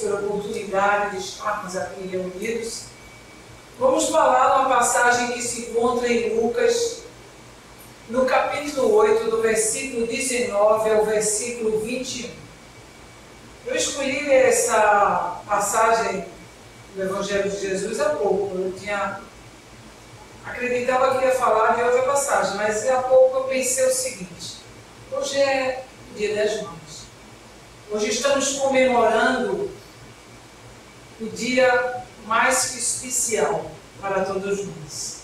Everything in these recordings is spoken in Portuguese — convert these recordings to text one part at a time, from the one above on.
pela oportunidade de estarmos aqui reunidos. Vamos falar de uma passagem que se encontra em Lucas, no capítulo 8, do versículo 19 ao versículo 21. Eu escolhi essa passagem do Evangelho de Jesus há pouco. Acreditava que ia falar de outra passagem, mas há pouco eu pensei o seguinte: hoje é o Dia das Mães. Hoje estamos comemorando o dia mais que especial para todos nós.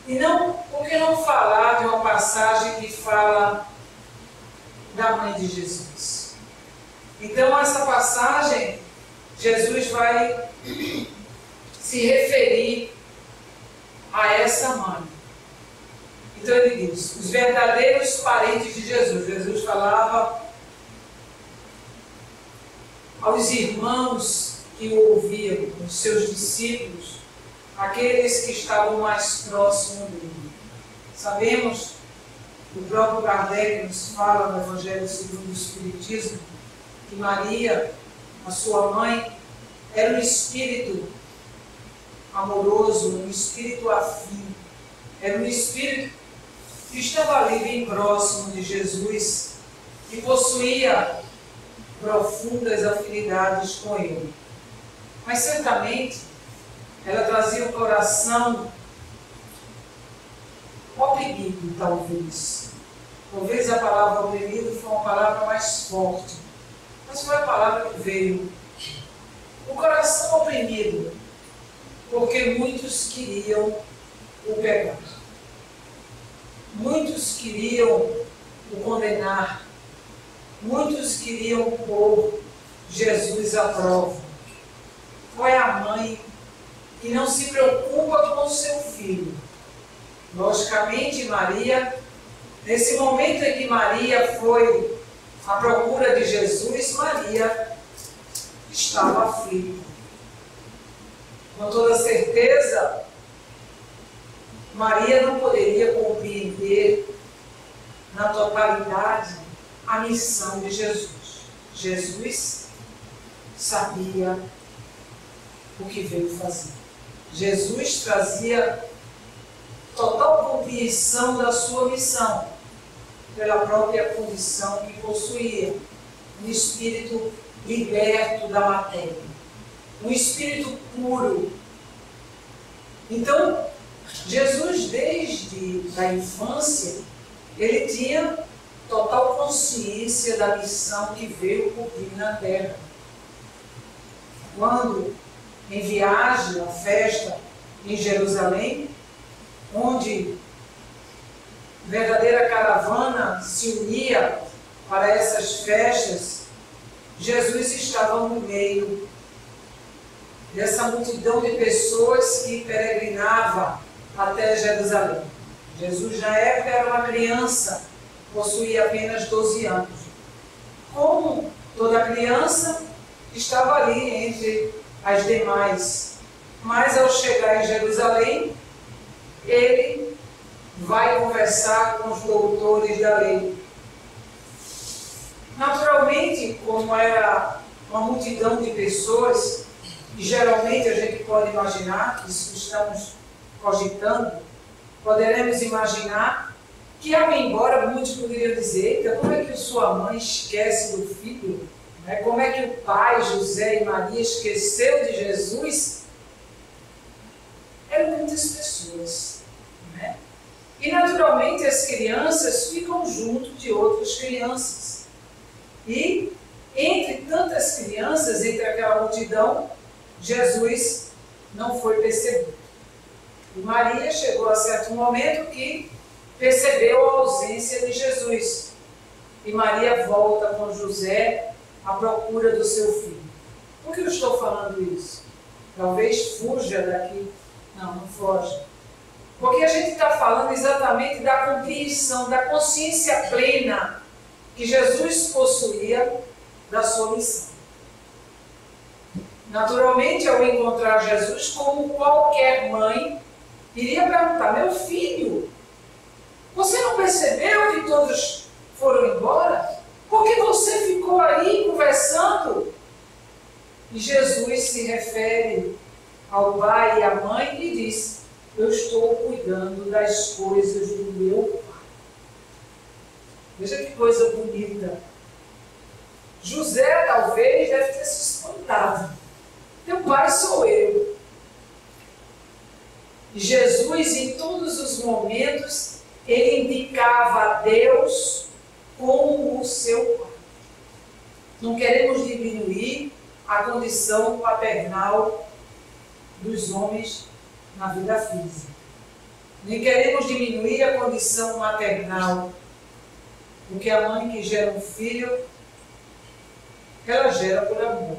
E não, por que não falar de uma passagem que fala da mãe de Jesus? Então, essa passagem, Jesus vai se referir a essa mãe. Então ele diz, os verdadeiros parentes de Jesus. Jesus falava aos irmãos que o ouviam, os seus discípulos, aqueles que estavam mais próximos dele. Sabemos, o próprio Kardec nos fala no Evangelho segundo o Espiritismo, que Maria, a sua mãe, era um espírito amoroso, um espírito afim, era um espírito que estava ali bem próximo de Jesus e possuía profundas afinidades com ele. Mas certamente ela trazia o coração oprimido, talvez. Talvez a palavra oprimido foi uma palavra mais forte, mas foi a palavra que veio. O coração oprimido, porque muitos queriam o pegar. Muitos queriam o condenar. Muitos queriam pôr Jesus à prova. Foi a mãe que não se preocupa com o seu filho. Logicamente, Maria, nesse momento em que Maria foi à procura de Jesus, Maria estava aflita. Com toda certeza, Maria não poderia compreender na totalidade a missão de Jesus. Jesus sabia o que veio fazer. Jesus trazia total compreensão da sua missão, pela própria condição que possuía, um espírito liberto da matéria, um espírito puro. Então, Jesus, desde a infância, ele tinha total consciência da missão que veio cumprir na terra. Quando, em viagem, a festa em Jerusalém, onde verdadeira caravana se unia para essas festas, Jesus estava no meio dessa multidão de pessoas que peregrinava até Jerusalém. Jesus, na época, era uma criança, possuía apenas 12 anos. Como toda criança, estava ali entre as demais. Mas, ao chegar em Jerusalém, ele vai conversar com os doutores da lei. Naturalmente, como era uma multidão de pessoas, e geralmente a gente pode imaginar, isso estamos cogitando, poderemos imaginar que ao ir embora muitos poderiam dizer: eita, como é que sua mãe esquece do filho? Como é que o pai, José e Maria, esqueceu de Jesus? Eram muitas pessoas. E naturalmente as crianças ficam junto de outras crianças. E entre tantas crianças, entre aquela multidão, Jesus não foi percebido. E Maria chegou a certo momento que percebeu a ausência de Jesus. E Maria volta com José à procura do seu filho. Por que eu estou falando isso? Talvez fuja daqui. Não foge. Porque a gente está falando exatamente da compreensão, da consciência plena que Jesus possuía da sua missão. Naturalmente, ao encontrar Jesus, como qualquer mãe, iria perguntar: meu filho, você não percebeu que todos foram embora? Por que você ficou aí conversando E Jesus se refere ao pai e à mãe e diz: eu estou cuidando das coisas do meu pai. Veja que coisa bonita. José talvez deve ter se espantado. Teu pai sou eu. E Jesus, em todos os momentos, ele indicava a Deus como o seu pai. Não queremos diminuir a condição paternal dos homens na vida física. Nem queremos diminuir a condição maternal, porque a mãe que gera um filho, ela gera por amor.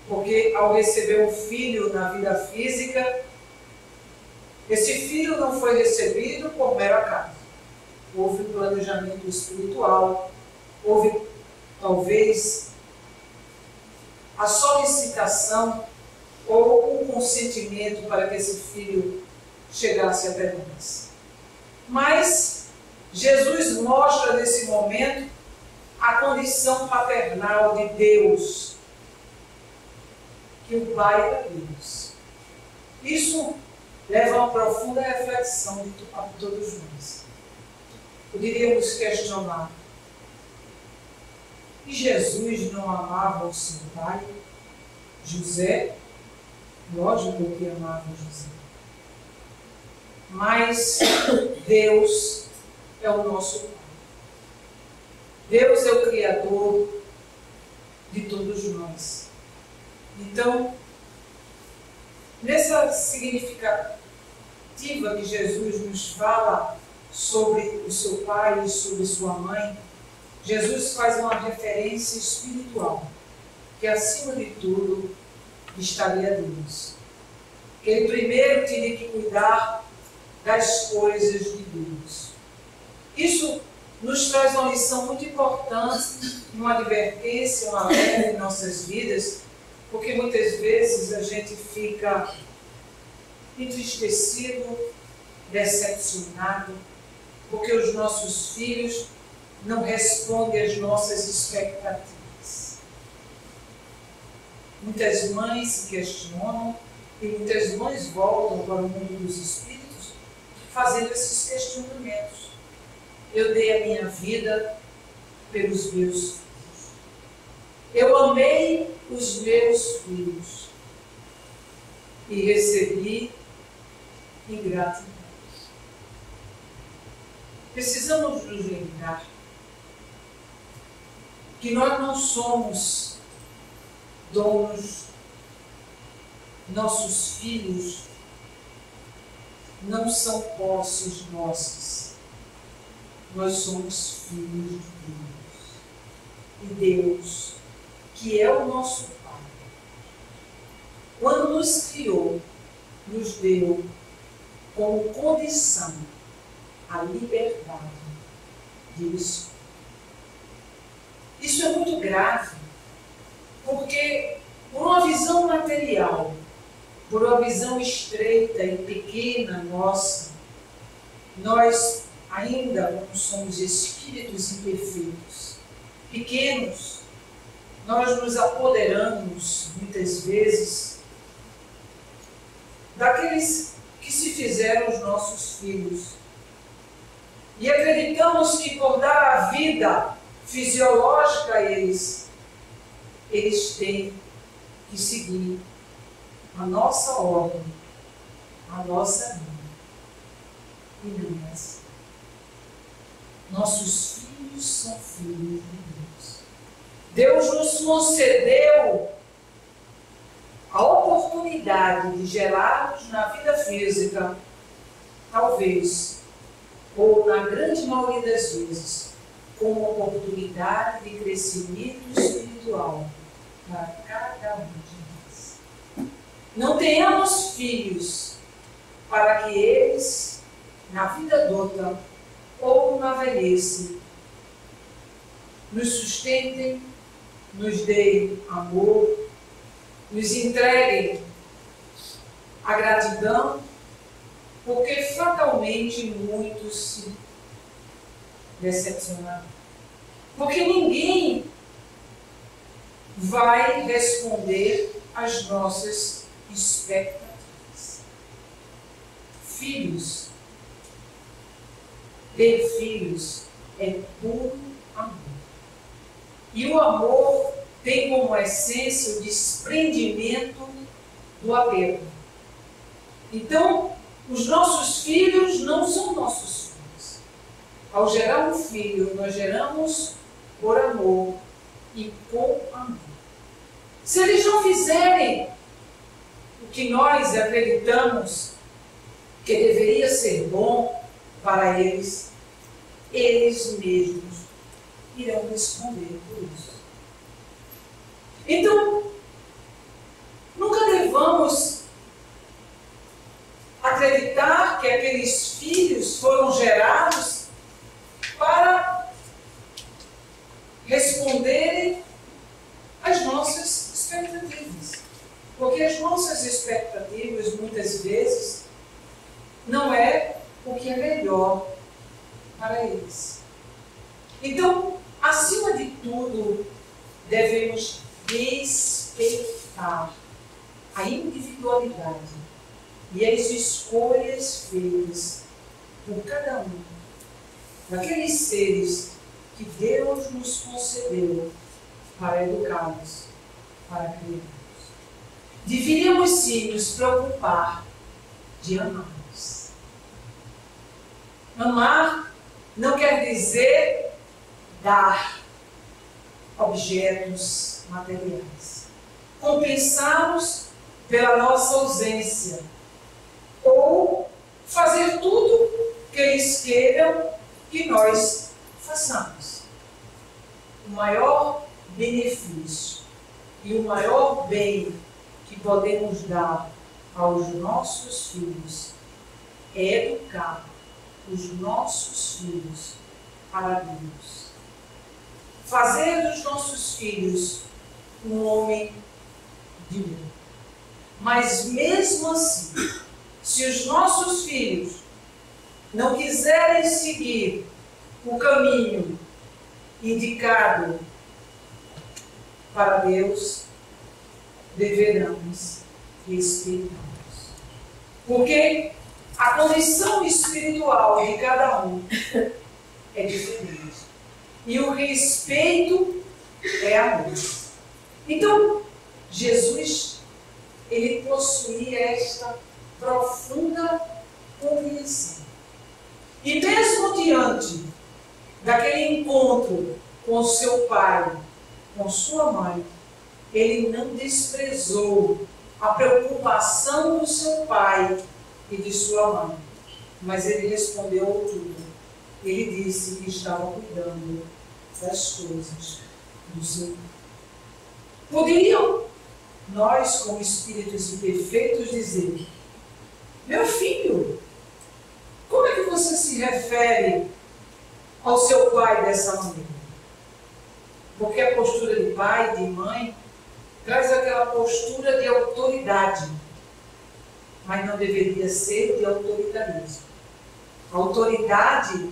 Porque ao receber um filho na vida física, esse filho não foi recebido por mero acaso. Houve um planejamento espiritual, houve talvez a solicitação ou o consentimento para que esse filho chegasse até nós. Mas Jesus mostra nesse momento a condição paternal de Deus, que o Pai é Deus. Isso leva a uma profunda reflexão de todos nós. Poderíamos questionar: e Jesus não amava o seu pai, José? Lógico que amava José. Mas Deus é o nosso Pai. Deus é o Criador de todos nós. Então, nessa significativa que Jesus nos fala sobre o seu pai e sobre sua mãe, Jesus faz uma referência espiritual, que acima de tudo estaria Deus. Que ele primeiro teria que cuidar das coisas de Deus. Isso nos traz uma lição muito importante, uma advertência, uma alerta em nossas vidas, porque muitas vezes a gente fica entristecido, decepcionado, porque os nossos filhos não respondem às nossas expectativas. Muitas mães se questionam e muitas mães voltam para o mundo dos espíritos fazendo esses questionamentos. Eu dei a minha vida pelos meus filhos. Eu amei os meus filhos e recebi ingratidão. Precisamos nos lembrar que nós não somos donos, nossos filhos não são posses nossas. Nós somos filhos de Deus. E Deus, que é o nosso Pai, quando nos criou, nos deu como condição a liberdade de escolha. Isso é muito grave, porque por uma visão material, por uma visão estreita e pequena nossa, nós ainda não somos espíritos imperfeitos, pequenos, nós nos apoderamos muitas vezes daqueles que se fizeram os nossos filhos e acreditamos que por dar a vida fisiológica a eles têm que seguir a nossa ordem, a nossa linha. E não é assim. Nossos filhos são filhos de Deus. Deus nos concedeu a oportunidade de gerarmos na vida física, talvez, ou na grande maioria das vezes, como oportunidade de crescimento espiritual para cada um de nós. Não tenhamos filhos para que eles, na vida adulta ou na velhice, nos sustentem, nos deem amor, nos entreguem a gratidão, porque fatalmente muitos se decepcionaram. Porque ninguém vai responder às nossas expectativas. Filhos, ter filhos é puro amor. E o amor tem como essência o desprendimento do apego. Então, os nossos filhos não são nossos filhos. Ao gerar um filho, nós geramos por amor e com amor. Se eles não fizerem o que nós acreditamos que deveria ser bom para eles, eles mesmos irão responder por isso. Então, nunca devamos acreditar que aqueles filhos foram gerados para responderem às nossas expectativas. Porque as nossas expectativas, muitas vezes, não é o que é melhor para eles. Então, acima de tudo, devemos respeitar a individualidade e as escolhas feitas por cada um daqueles seres que Deus nos concedeu para educá-los, para criá-los. Deveríamos sim nos preocupar de amá-los. Amar não quer dizer dar objetos materiais, compensá-los pela nossa ausência, ou fazer tudo que eles queiram que nós façamos. O maior benefício e o maior bem que podemos dar aos nossos filhos é educar os nossos filhos para Deus. Fazer dos nossos filhos um homem de bem. Mas mesmo assim, se os nossos filhos não quiserem seguir o caminho indicado para Deus, deveremos respeitá-los. Porque a condição espiritual de cada um é diferente. E o respeito é amor. Então, Jesus, ele possuía esta profunda compreensão. E mesmo diante daquele encontro com seu pai, com sua mãe, ele não desprezou a preocupação do seu pai e de sua mãe, mas ele respondeu ao tudo. Ele disse que estava cuidando das coisas do seu pai. Poderiam nós, como espíritos imperfeitos, dizer: meu filho, como é que você se refere ao seu pai dessa maneira? Porque a postura de pai, de mãe, traz aquela postura de autoridade, mas não deveria ser de autoritarismo. A autoridade,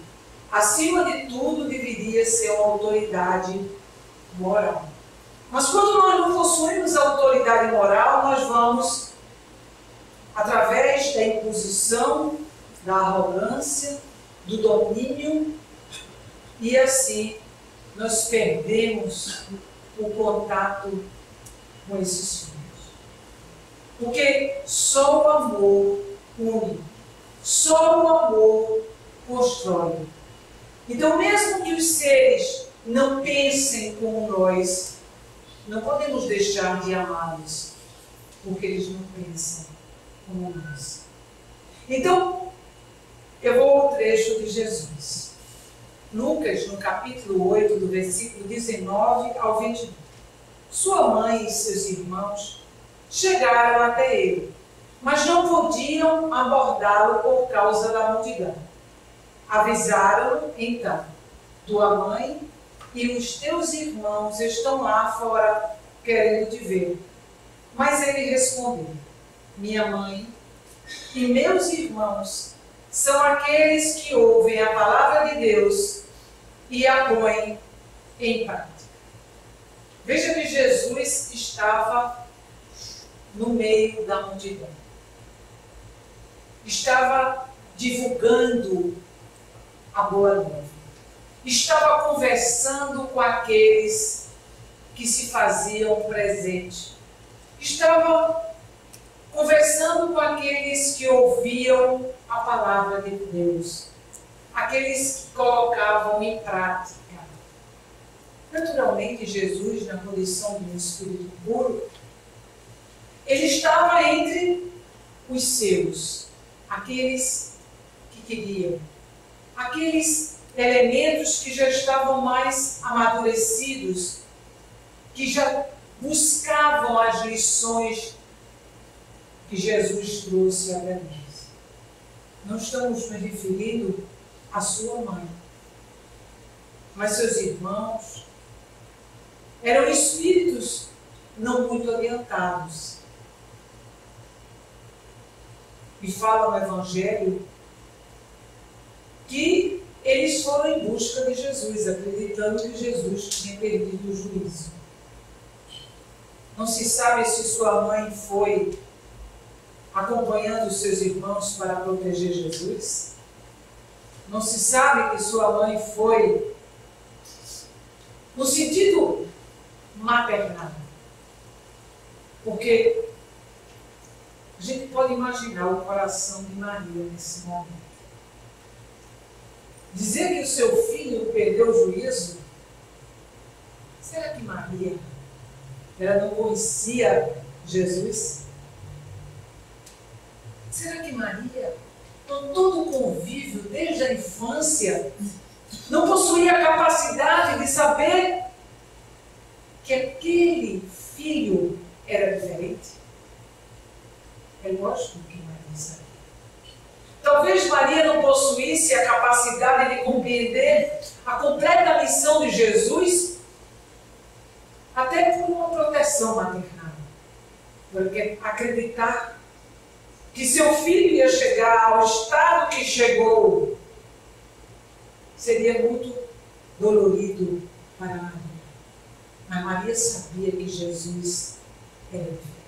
acima de tudo, deveria ser uma autoridade moral. Mas quando nós não possuímos autoridade moral, nós vamos, através da imposição, da arrogância, do domínio, e assim nós perdemos o contato com esses filhos. Porque só o amor une, só o amor constrói. Então, mesmo que os seres não pensem como nós, não podemos deixar de amá-los, porque eles não pensam como nós. Então, eu vou ao trecho de Jesus. Lucas, no capítulo 8, do versículo 19 ao 22. Sua mãe e seus irmãos chegaram até ele, mas não podiam abordá-lo por causa da multidão. Avisaram-no então: tua mãe e os teus irmãos estão lá fora querendo te ver. Mas ele respondeu: minha mãe e meus irmãos são aqueles que ouvem a palavra de Deus e a põem em prática. Veja que Jesus estava no meio da multidão. Estava divulgando a boa nova. Estava conversando com aqueles que se faziam presente. Estava conversando com aqueles que ouviam a palavra de Deus. Aqueles que colocavam em prática. Naturalmente, Jesus, na condição de um espírito puro, ele estava entre os seus, aqueles que queriam, aqueles elementos que já estavam mais amadurecidos, que já buscavam as lições que Jesus trouxe a nós. Não estamos nos referindo à sua mãe, mas seus irmãos eram espíritos não muito orientados. E fala no Evangelho que eles foram em busca de Jesus, acreditando que Jesus tinha perdido o juízo. Não se sabe se sua mãe foi acompanhando os seus irmãos para proteger Jesus. Não se sabe que sua mãe foi no sentido maternal. Porque a gente pode imaginar o coração de Maria nesse momento. Dizer que o seu filho perdeu o juízo, será que Maria, ela não conhecia Jesus? Será que Maria, com todo o convívio desde a infância, não possuía a capacidade de saber que aquele filho era diferente? É lógico que Maria sabia. Talvez Maria não possuísse a capacidade de compreender a completa missão de Jesus, até por uma proteção maternal. Porque acreditar que seu filho ia chegar ao estado que chegou seria muito dolorido para Maria. Mas Maria sabia que Jesus era diferente.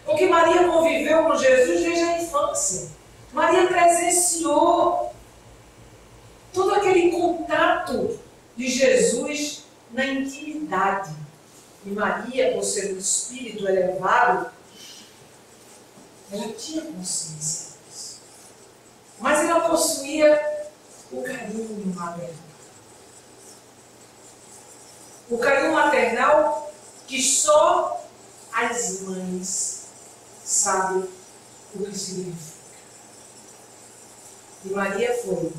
Porque Maria conviveu com Jesus desde a infância. Maria presenciou todo aquele contato de Jesus na intimidade. E Maria, por ser um espírito elevado, ela tinha consciência disso. Mas ela possuía o carinho maternal. O carinho maternal que só as mães sabem o que significa. E Maria foi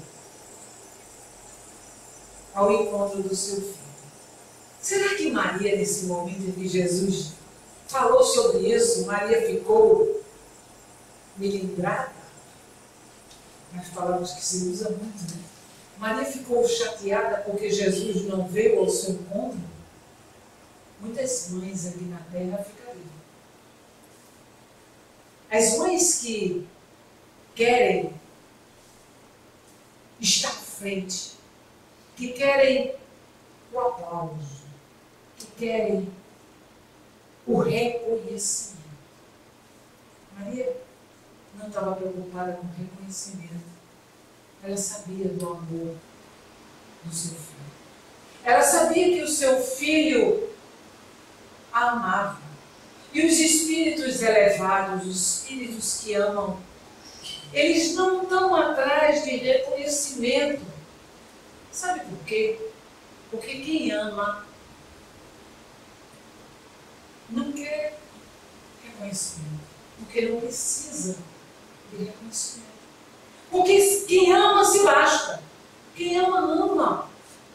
ao encontro do seu filho. Será que Maria, nesse momento em que Jesus falou sobre isso, Maria ficou melindrada? Nós falamos que se usa muito, né? Maria ficou chateada porque Jesus não veio ao seu encontro? Muitas mães aqui na terra ficariam. As mães que querem estar à frente, que querem o aplauso, que querem o reconhecimento. Maria não estava preocupada com o reconhecimento. Ela sabia do amor do seu filho. Ela sabia que o seu filho a amava. E os espíritos elevados, os espíritos que amam, eles não estão atrás de reconhecimento. Sabe por quê? Porque quem ama não quer reconhecimento. Porque não precisa de reconhecimento. Porque quem ama se basta. Quem ama, ama.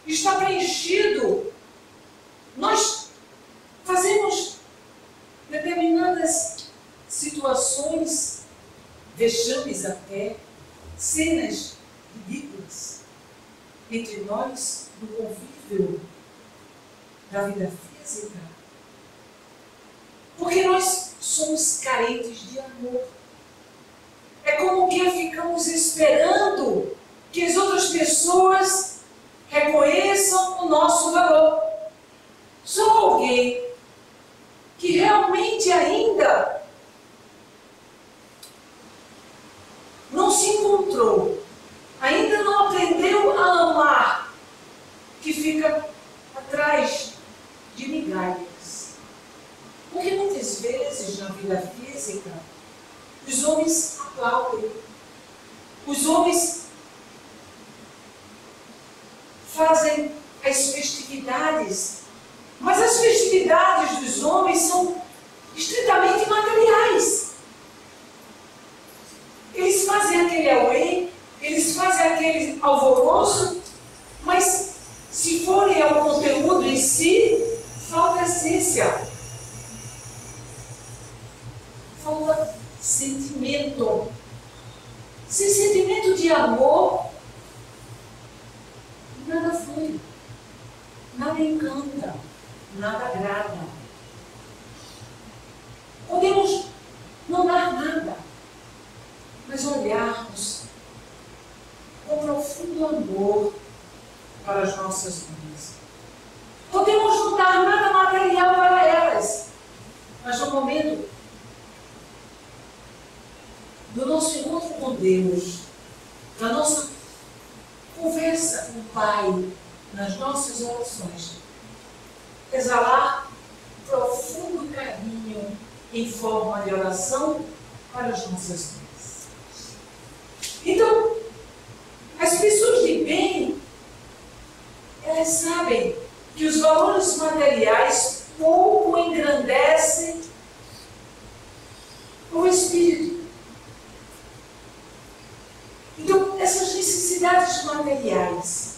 Está preenchido. Nós fazemos determinadas situações, vexames até, cenas ridículas entre nós no convívio da vida física. Porque nós somos carentes de amor. É como que ficamos esperando que as outras pessoas reconheçam o nosso valor. Só alguém que realmente ainda não se encontrou, ainda não aprendeu a amar, que fica atrás de migalhas. Porque muitas vezes na vida física, os homens aplaudem, os homens fazem as festividades, mas as festividades dos homens são estritamente materiais. Eles fazem aquele auê, eles fazem aquele alvoroço, mas se forem ao conteúdo em si, falta essência, falta sentimento. Sem sentimento de amor, nada flui, nada encanta, nada agrada. Podemos não dar nada, mas olharmos com profundo amor para as nossas vidas. Podemos não dar nada material para elas, mas no momento do nosso encontro com Deus, da nossa conversa com o Pai, nas nossas orações, exalar profundo carinho em forma de oração para as nossas vidas. Então, as pessoas de bem, elas sabem que os valores materiais pouco engrandecem o espírito. Então, essas necessidades materiais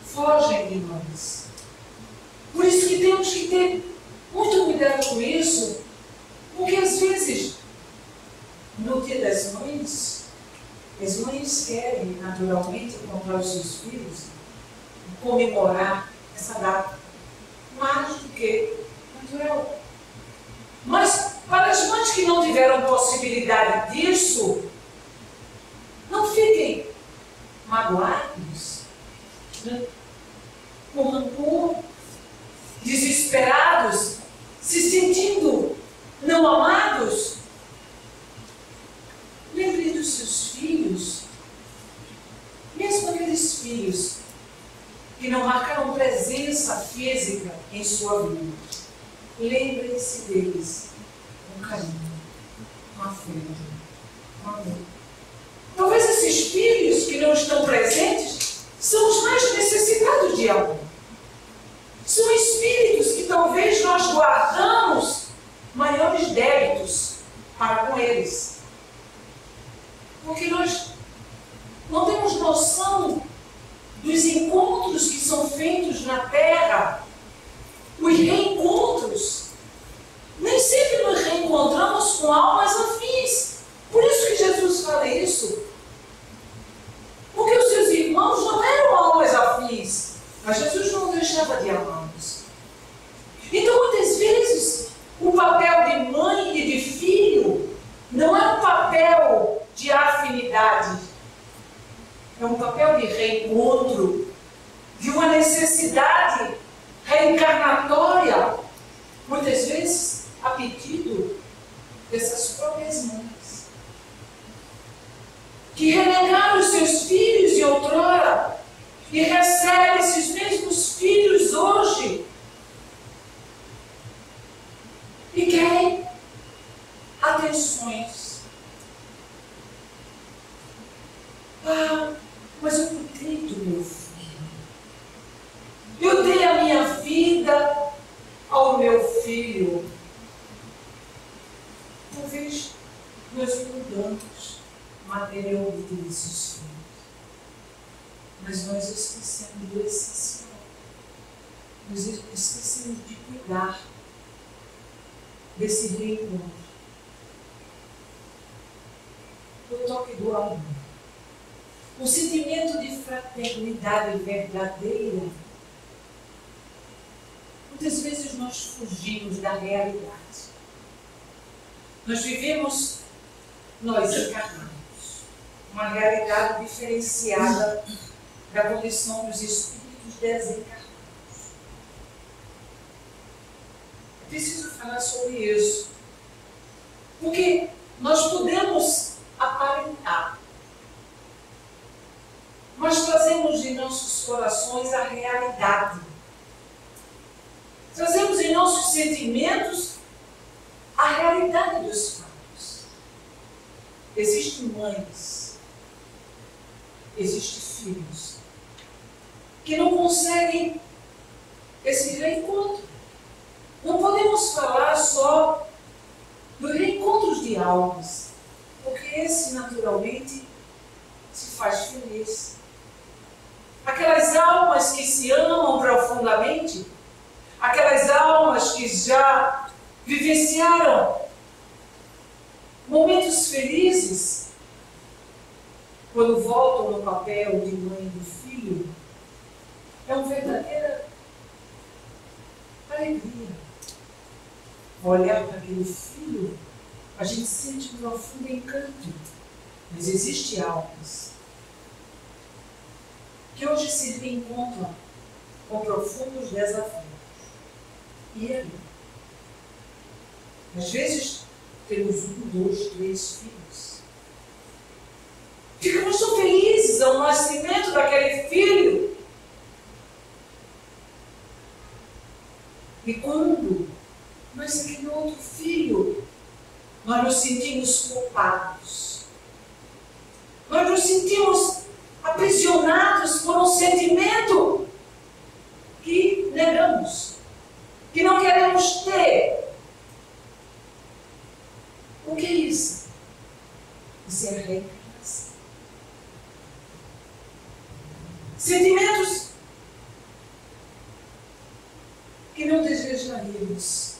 fogem de nós. Por isso que temos que ter muito cuidado com isso, porque às vezes, no Dia das Mães, as mães querem naturalmente encontrar os seus filhos e comemorar essa data, mais do que natural. Mas para as mães que não tiveram possibilidade disso, não fiquem magoados, né? Com rancor, desesperados, se sentindo não amados. Lembre dos seus filhos, mesmo aqueles filhos que não marcaram presença física em sua vida. Lembre-se deles com carinho, com afeto, com amor. Talvez esses filhos que não estão presentes são os mais necessitados de amor. São espíritos que talvez nós guardamos maiores débitos para com eles. Porque nós não temos noção dos encontros que são feitos na Terra, os reencontros. Nem sempre nos reencontramos com almas afins. Por isso que Jesus fala isso. Porque os seus irmãos não eram almas afins, mas Jesus não deixava de amá-los. Então, muitas vezes, o papel de mãe e de filho não é um papel de afinidade, é um papel de reencontro, de uma necessidade reencarnatória, muitas vezes a pedido dessas próprias mães, que renegaram os seus filhos de outrora e recebem esses mesmos filhos hoje e querem atenções. Ah, mas eu cuidei do meu filho. Eu dei a minha vida ao meu filho. Talvez nós cuidamos materialmente desses filhos, mas nós esquecemos do essencial. Nós esquecemos de cuidar desse reencontro. O toque do amor. O sentimento de fraternidade verdadeira. Muitas vezes nós fugimos da realidade. Nós vivemos, nós encarnados, uma realidade diferenciada da condição dos espíritos desencarnados. preciso falar sobre isso. Porque nós podemos aparentar, mas trazemos em nossos corações a realidade. Trazemos em nossos sentimentos a realidade dos fatos. Existem mães, existem filhos que não conseguem esse reencontro. Não podemos falar só dos reencontros de almas, porque esse naturalmente se faz feliz. Aquelas almas que se amam profundamente, aquelas almas que já vivenciaram momentos felizes, quando voltam no papel de mãe e de filho, é uma verdadeira alegria. Olhar para aquele filho, a gente sente um profundo encanto. Mas existem almas que hoje se encontram com profundos desafios. E aí? Às vezes temos 1, 2, 3 filhos. Ficamos tão felizes ao nascimento daquele filho. E quando nasce aquele outro filho, nós nos sentimos culpados. Nós nos sentimos aprisionados por um sentimento que negamos, que não queremos ter. O que é isso? Isso é a reencarnação. Sentimentos que não desejaríamos,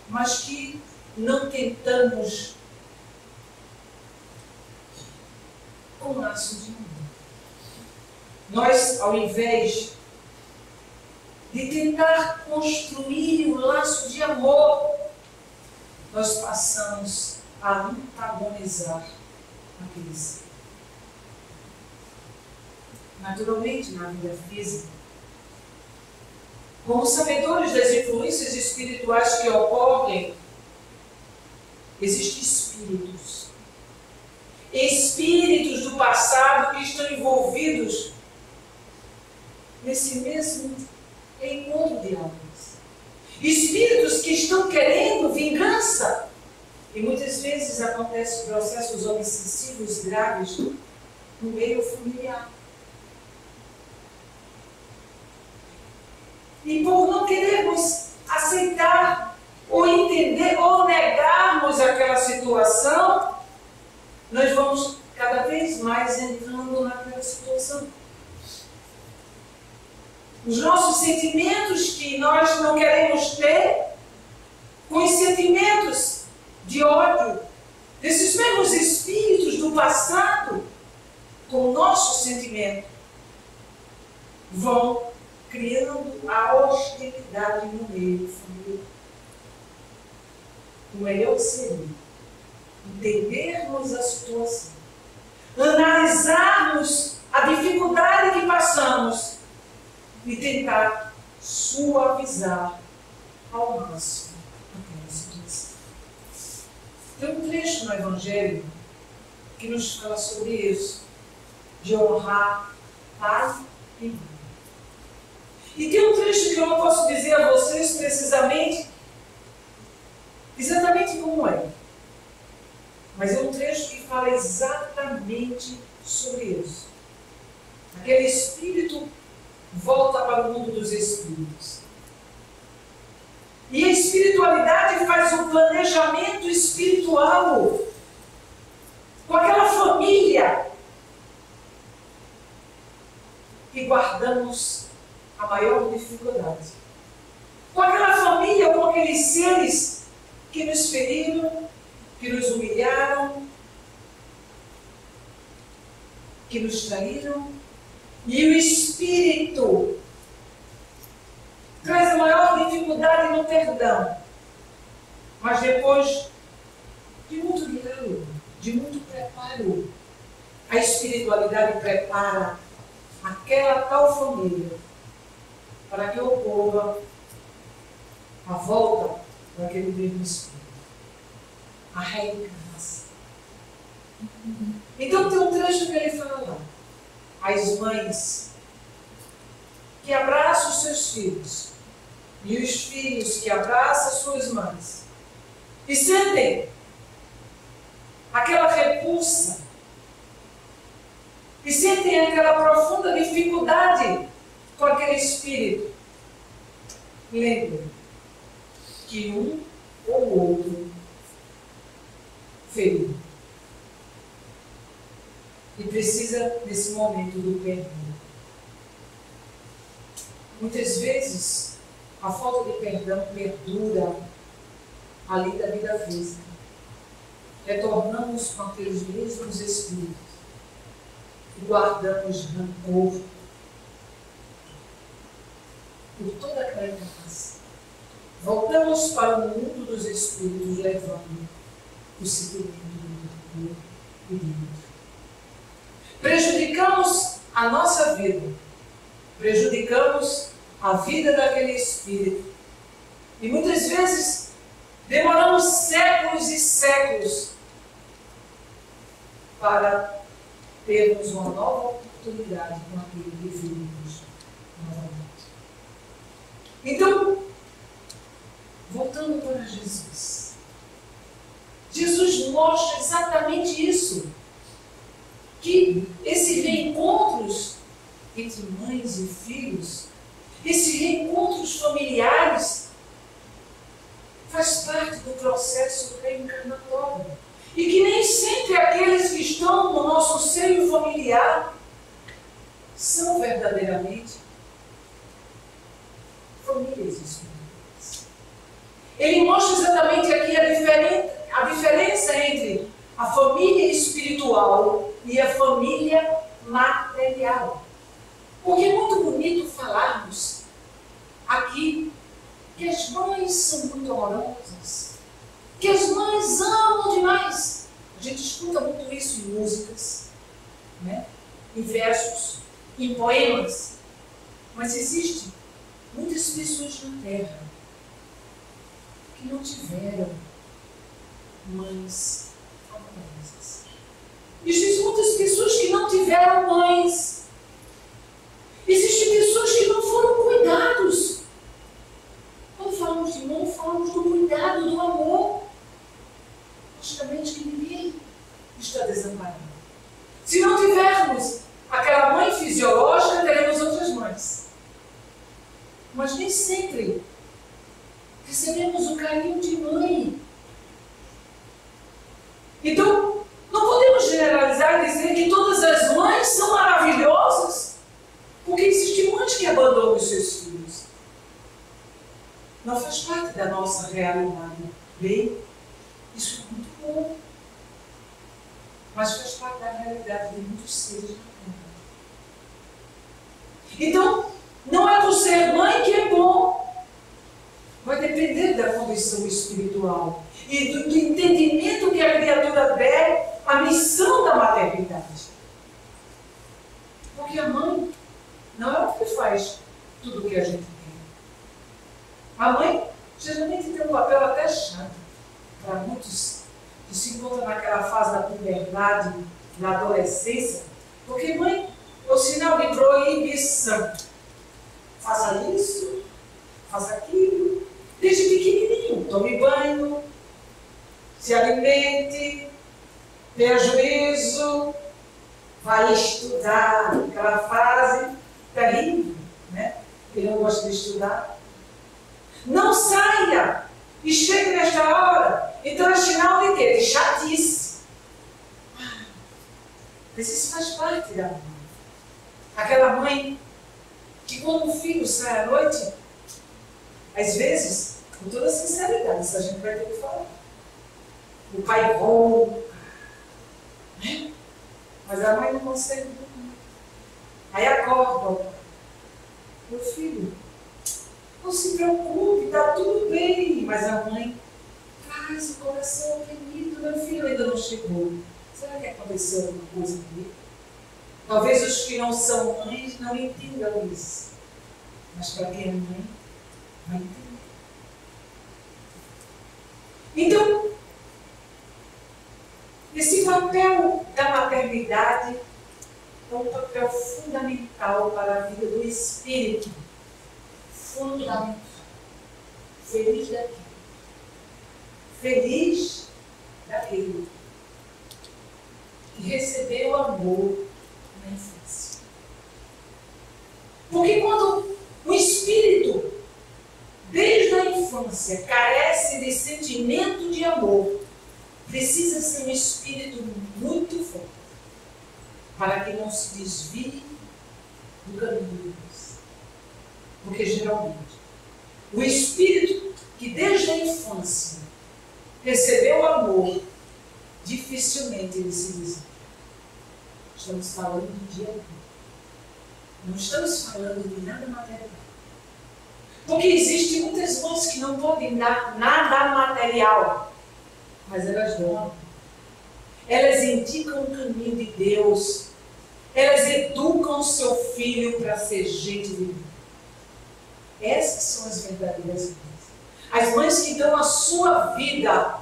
mas que não tentamos com laço de amor. Nós, ao invés de tentar construir um laço de amor, nós passamos a antagonizar aquele ser. Naturalmente, na vida física, como sabedores das influências espirituais que ocorrem, existem espíritos. Espíritos do passado que estão envolvidos nesse mesmo encontro de almas. Espíritos que estão querendo vingança. E muitas vezes acontecem processos obsessivos graves no meio familiar. E por não querermos aceitar ou entender ou negarmos aquela situação, nós vamos cada vez mais entrando naquela situação. Os nossos sentimentos que nós não queremos ter, com os sentimentos de ódio desses mesmos espíritos do passado, com o nosso sentimento, vão criando a hostilidade no meio familiar. O melhor seria entendermos a situação, analisarmos a dificuldade que passamos e tentar suavizar ao máximo aquela situação. Tem um trecho no Evangelho que nos fala sobre isso, de honrar pai e mãe. E tem um trecho que eu não posso dizer a vocês precisamente, exatamente como é. Mas é um trecho que fala exatamente sobre isso. Aquele espírito volta para o mundo dos espíritos. E a espiritualidade faz um planejamento espiritual com aquela família que guardamos a maior dificuldade. Com aquela família, com aqueles seres que nos feriram, que nos humilharam, que nos traíram. E o Espírito traz a maior dificuldade no perdão. Mas depois de muito diálogo, de muito preparo, a espiritualidade prepara aquela tal família para que ocorra a volta daquele mesmo Espírito, a reencarnação. Então tem um trecho que ele fala lá, as mães que abraçam os seus filhos e os filhos que abraçam suas mães e sentem aquela repulsa e sentem aquela profunda dificuldade com aquele espírito. Lembrem que um ou outro feriu e precisa nesse momento do perdão. Muitas vezes a falta de perdão perdura ali da vida física. Retornamos com aqueles mesmos espíritos e guardamos rancor por toda aquela encarnação. Voltamos para o mundo dos espíritos levando o sentimento do rancor e do medo. Prejudicamos a nossa vida, prejudicamos a vida daquele espírito e muitas vezes demoramos séculos e séculos para termos uma nova oportunidade com aquele que vivemos novamente. Então, voltando para Jesus. Jesus mostra exatamente isso, que esses reencontros entre mães e filhos, esses reencontros familiares, faz parte do processo reencarnatório. E que nem sempre aqueles que estão no nosso seio familiar são verdadeiramente famílias espirituais. Ele mostra exatamente aqui a diferença entre a família espiritual e a família material. Porque é muito bonito falarmos aqui que as mães são muito amorosas, que as mães amam demais. A gente escuta muito isso em músicas, né? Em versos, em poemas. Mas existem muitas pessoas na Terra que não tiveram mães amorosas. Existem muitas pessoas que não tiveram mães. Existem pessoas que não foram cuidados. Quando falamos de mãe, falamos do cuidado, do amor. Logicamente que ninguém está desamparado. Se não tivermos aquela mãe fisiológica, teremos outras mães. Mas nem sempre recebemos o carinho de mãe. Então, não podemos generalizar e dizer que todas as mães são maravilhosas, porque existem mães que abandonam os seus filhos. Não faz parte da nossa realidade. Bem, isso é muito bom. Mas faz parte da realidade de muitos seres na Terra. Então, não é por ser mãe que é bom. Vai depender da condição espiritual e do entendimento que a criatura der a missão da maternidade. Porque a mãe não é o que faz tudo o que a gente quer. A mãe geralmente tem um papel até chato para muitos que se encontram naquela fase da puberdade, na adolescência, porque mãe é o sinal de proibição. Faça isso, faça aquilo, desde pequenininho. Tome banho, se alimente, tenha juízo, vai estudar. Aquela fase terrível, né? Que não gosta de estudar. Não saia e chegue nesta hora. Então é sinal de quê? De chatice. Mas isso faz parte da mãe. Aquela mãe que quando o filho sai à noite, às vezes, com toda sinceridade, isso a gente vai ter que falar. O pai rouba, né? Mas a mãe não consegue dormir. Aí acorda, meu filho, não se preocupe, está tudo bem. Mas a mãe faz o coração oprimido, meu filho ainda não chegou. Será que aconteceu alguma coisa comigo? Talvez os que não são mães não entendam isso. Mas para quem é mãe, vai entender. Então, esse papel da maternidade é um papel fundamental para a vida do espírito. Fundamental. Feliz daquele. Feliz daquele que recebeu amor na infância. Porque quando o espírito, desde a infância, carece de sentimento de amor, precisa ser um espírito muito forte para que não se desvie do caminho de Deus. Porque geralmente o espírito que desde a infância recebeu amor, dificilmente ele se desvia. Estamos falando do dia a dia. Não estamos falando de nada material. Porque existem muitas mães que não podem dar nada material, mas elas dão. Elas indicam o caminho de Deus. Elas educam o seu filho para ser gente de Deus. Essas são as verdadeiras mães. As mães que dão a sua vida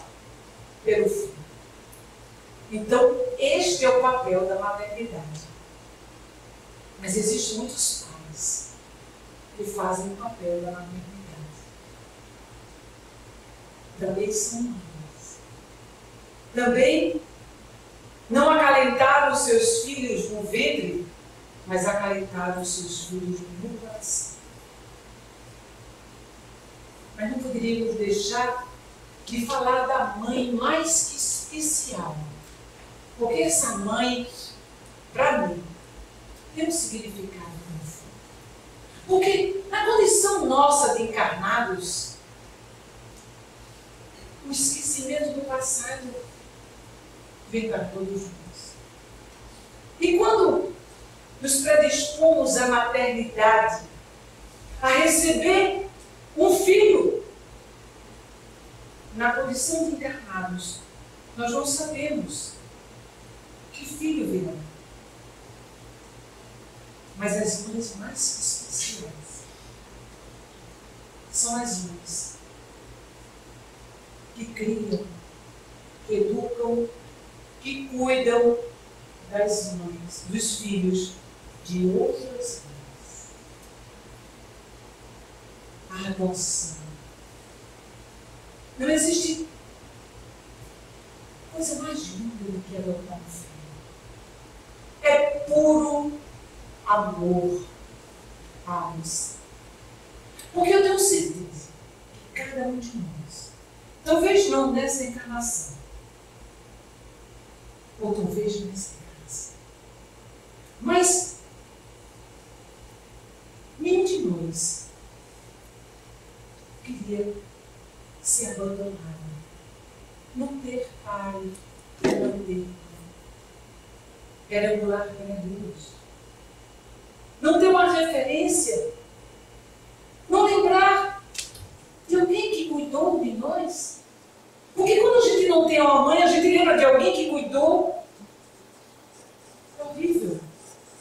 pelo filho. Então, este é o papel da maternidade. Mas existem muitos pais que fazem o papel da maternidade. Também são mães. Também não acalentaram os seus filhos no ventre, mas acalentaram os seus filhos no coração. Mas não poderíamos deixar de falar da mãe mais que especial. Porque essa mãe, para mim, tem um significado profundo. Porque na condição nossa de encarnados, o esquecimento do passado vem para todos nós. E quando nos predispomos à maternidade, a receber um filho, na condição de encarnados, nós não sabemos que filho virá. Mas as mães mais especiais são as mães que criam, que educam, que cuidam das mães, dos filhos de outras mães. A adoção. Não existe coisa mais linda do que adotar um filho. É puro amor à adoção. Porque eu tenho certeza que cada um de nós, talvez não nessa encarnação, ou talvez nessa encarnação, mas nenhum de nós queria ser abandonado, não ter pai, não ter mãe, perambular peregrinos, não ter uma referência, não lembrar de alguém que cuidou de nós. Porque quando a gente não tem uma mãe, a gente lembra de alguém que cuidou. É horrível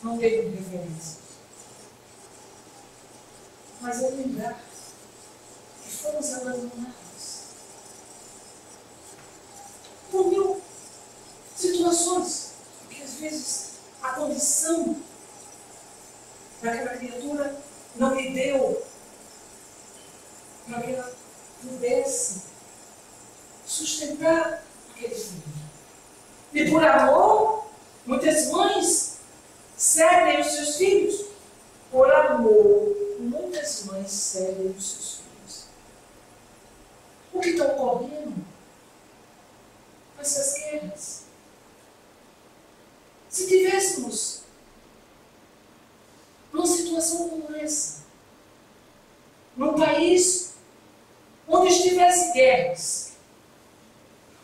não ter referência. Mas é lembrar que fomos abandonados por mil situações, porque às vezes a condição daquela criatura não lhe deu para que ela pudesse sustentar aquele filho. E por amor, muitas mães cedem os seus filhos. Por amor, muitas mães cedem os seus filhos. O que está ocorrendo com essas guerras? Se tivéssemos numa situação como essa, num país onde estivesse guerras,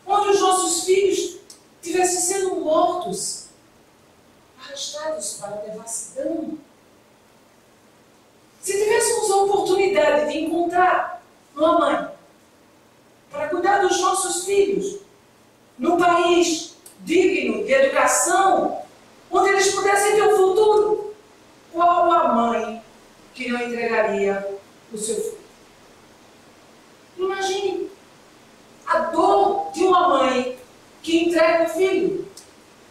onde os nossos filhos estivessem sendo mortos, arrastados para a devassidão, se tivéssemos a oportunidade de encontrar uma mãe para cuidar dos nossos filhos, num país digno de educação, onde eles pudessem ter um futuro, qual a mãe que não entregaria o seu filho? Imagine a dor filho.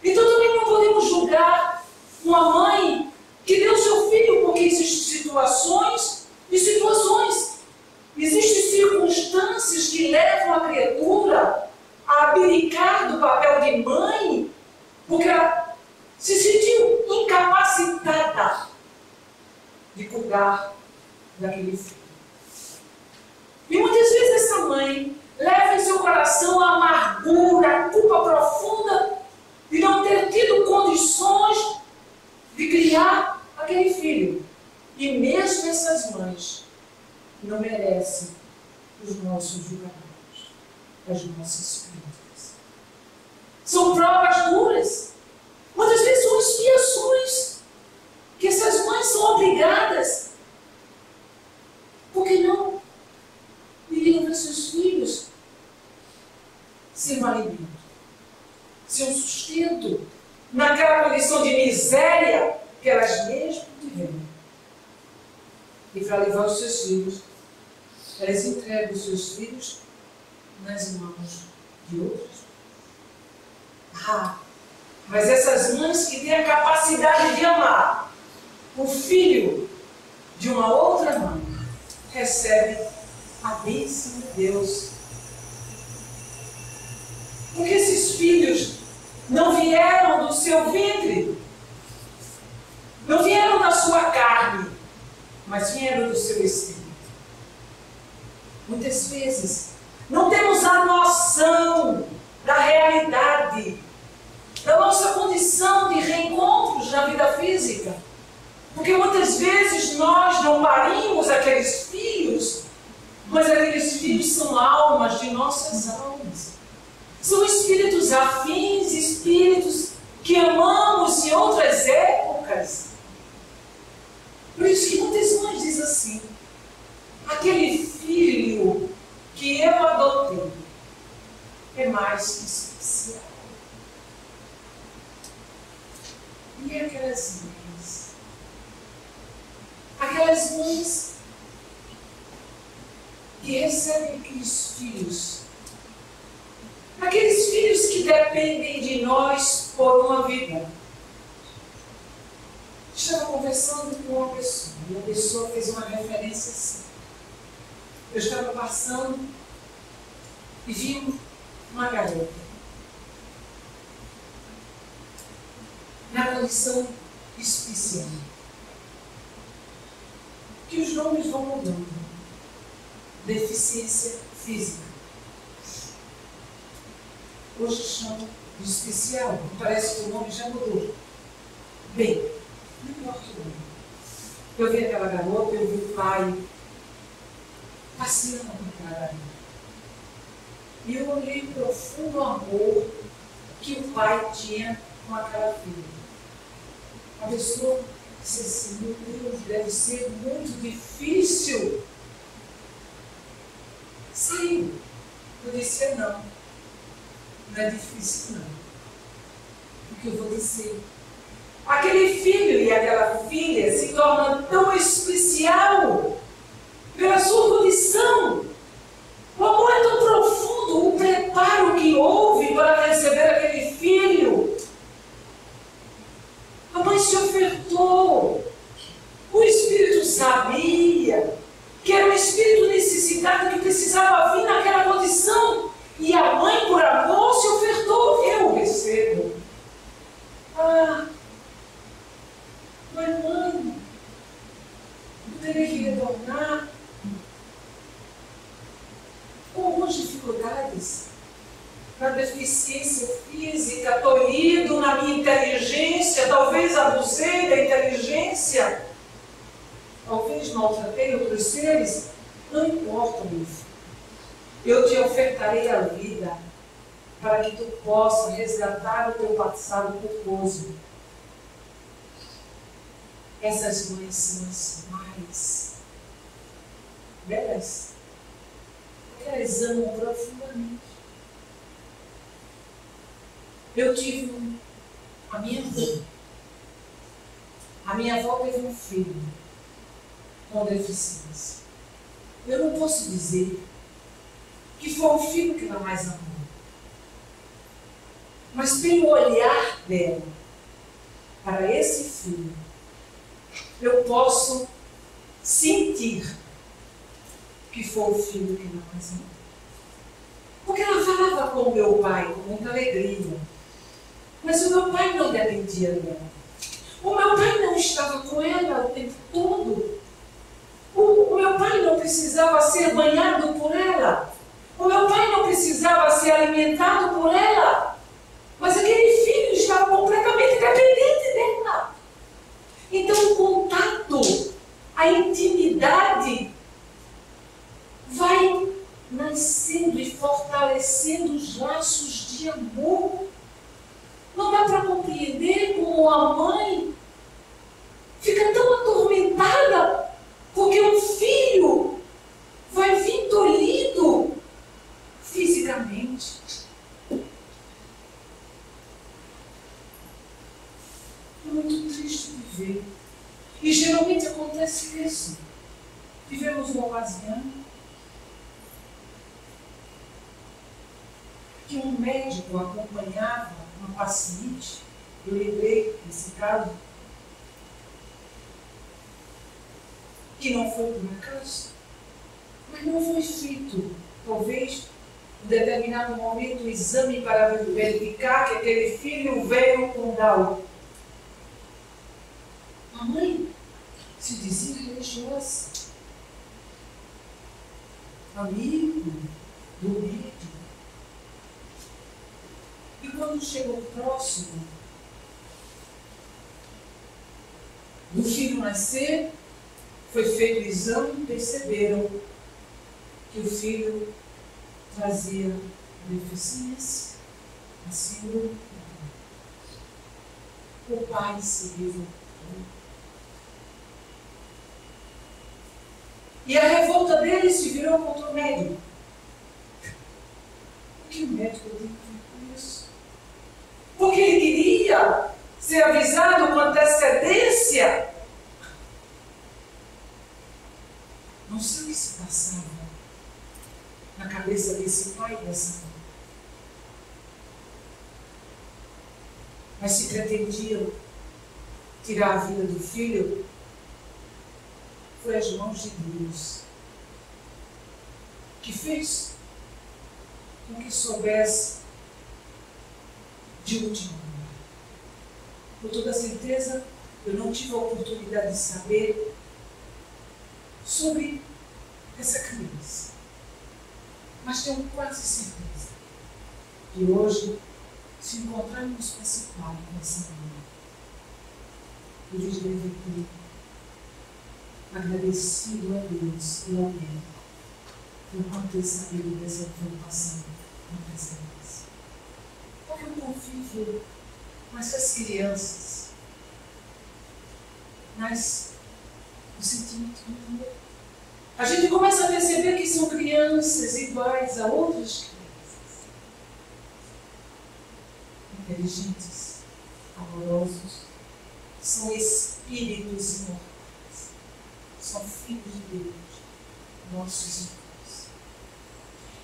Então também não podemos julgar uma mãe que deu seu filho, porque existem situações e situações. Existem circunstâncias que levam a criatura a abdicar do papel de mãe, porque ela se sentiu incapacitada de cuidar daquele filho. E muitas vezes essa mãe leva em seu coração a amargura, a culpa profunda de não ter tido condições de criar aquele filho. E mesmo essas mães não merecem os nossos julgamentos, as nossas críticas. São provas duras. Muitas vezes são expiações que essas mães são obrigadas. Por que não iriam ver seus filhos ser um alimento, ser um sustento naquela condição de miséria que elas mesmas tiveram? E para levar os seus filhos, elas entregam os seus filhos nas mãos de outras. Mas essas mães que têm a capacidade de amar o filho de uma outra mãe, recebem a bênção de Deus. Porque esses filhos não vieram do seu ventre, não vieram da sua carne, mas vieram do seu espírito. Muitas vezes não temos a noção da realidade, da nossa condição de reencontros na vida física. Porque muitas vezes nós não parimos aqueles filhos, mas aqueles filhos são almas de nossas almas. São espíritos afins, espíritos que amamos em outras épocas. Por isso que muitas mães dizem assim: aquele filho que eu adotei é mais que especial. E aquelas mães? Aquelas mães que recebem aqueles filhos, aqueles filhos que dependem de nós por uma vida. Estava conversando com uma pessoa, e a pessoa fez uma referência assim. Eu estava passando e vi uma garota na condição especial, que os nomes vão mudando. Deficiência física. Hoje chamam de especial, parece que o nome já mudou. Bem, não importa o nome. Eu vi aquela garota, eu vi o pai passeando com aquela garota. E eu olhei o profundo amor que o pai tinha com aquela filha. A pessoa disse assim: meu Deus, deve ser muito difícil. Sim. Eu disse: não é difícil não. Porque eu vou dizer, aquele filho e aquela filha se tornam tão especial pela sua condição. O amor é tão profundo, o preparo que houve para receber aquele filho. A mãe se ofertou. O Espírito sabia que era um espírito necessitado que precisava vir naquela condição. E a mãe, por amor, se ofertou. Eu recebo. Mas mãe, eu teria que retornar com algumas dificuldades, na deficiência física, tolhido na minha inteligência, talvez abusei da inteligência, talvez maltratei outros seres, não importa, meu filho. Eu te ofertarei a vida para que tu possa resgatar o teu passado culposo. Essas mães são as mais belas, porque elas amam profundamente. Eu tive a minha avó. A minha avó teve um filho com deficiência. Eu não posso dizer que foi o filho que ela mais amou. Mas pelo olhar dela para esse filho, eu posso sentir que foi o filho que não mais amou. Porque ela falava com o meu pai com muita alegria. Mas o meu pai não dependia dela. O meu pai não estava com ela o tempo todo. O meu pai não precisava ser banhado por ela. O meu pai não precisava ser alimentado por ela. Mas aquele filho estava completamente dependente dela. Então o contato, a intimidade vai nascendo e fortalecendo os laços de amor. Não dá para compreender como a mãe fica tão atormentada porque um filho vai vir tolhido fisicamente. É muito triste viver. E geralmente acontece isso. Vivemos uma ocasião que um médico acompanhava uma paciente, eu lembrei desse caso, que não foi por acaso, mas não foi feito, talvez, em determinado momento, o exame para verificar que aquele filho veio com Down. A mãe se dizia religiosa, amigo do médico. E quando chegou próximo do filho nascer, foi feito o exame e perceberam que o filho trazia deficiência, a síndrome. O pai se revoltou. E a revolta dele se virou contra o médico. O que o médico tem a ver com isso? Porque ele queria ser avisado com antecedência. Não sei o que se passava na cabeça desse pai e dessa mãe. Mas se pretendiam tirar a vida do filho, foi as mãos de Deus que fez com que soubesse de última hora. Com toda certeza, eu não tive a oportunidade de saber sobre essa criança. Mas tenho quase certeza que hoje, se encontrarmos com esse pai, com essa mãe, eles devem ter agradecido a Deus e ao médico por não ter sabido dessa informação na presença. Porque o convívio com essas crianças nasce o sentimento do amor. A gente começa a perceber que são crianças iguais a outras crianças. Inteligentes, amorosos, são espíritos imortais. São filhos de Deus, nossos irmãos.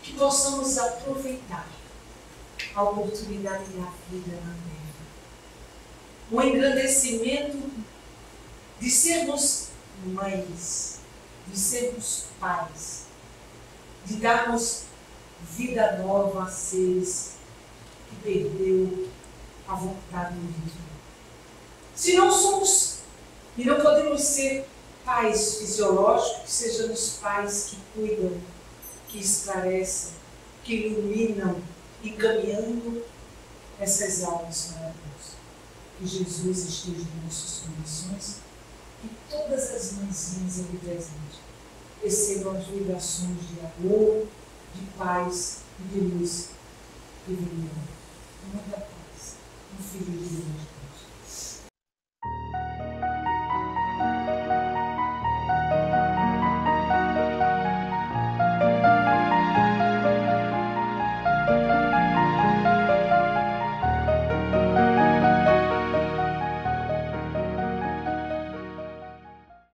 Que possamos aproveitar a oportunidade da vida na terra. O engrandecimento de sermos mães, de sermos pais, de darmos vida nova a seres que perdeu a vontade divina. Se não somos e não podemos ser pais fisiológicos, que sejamos pais que cuidam, que esclarecem, que iluminam, encaminhando essas almas para Deus. Que Jesus esteja em nossos corações e todas as mãezinhas ali presentes recebam as vibrações de amor, de paz e de luz que venham. Muita paz. Um filho de Deus.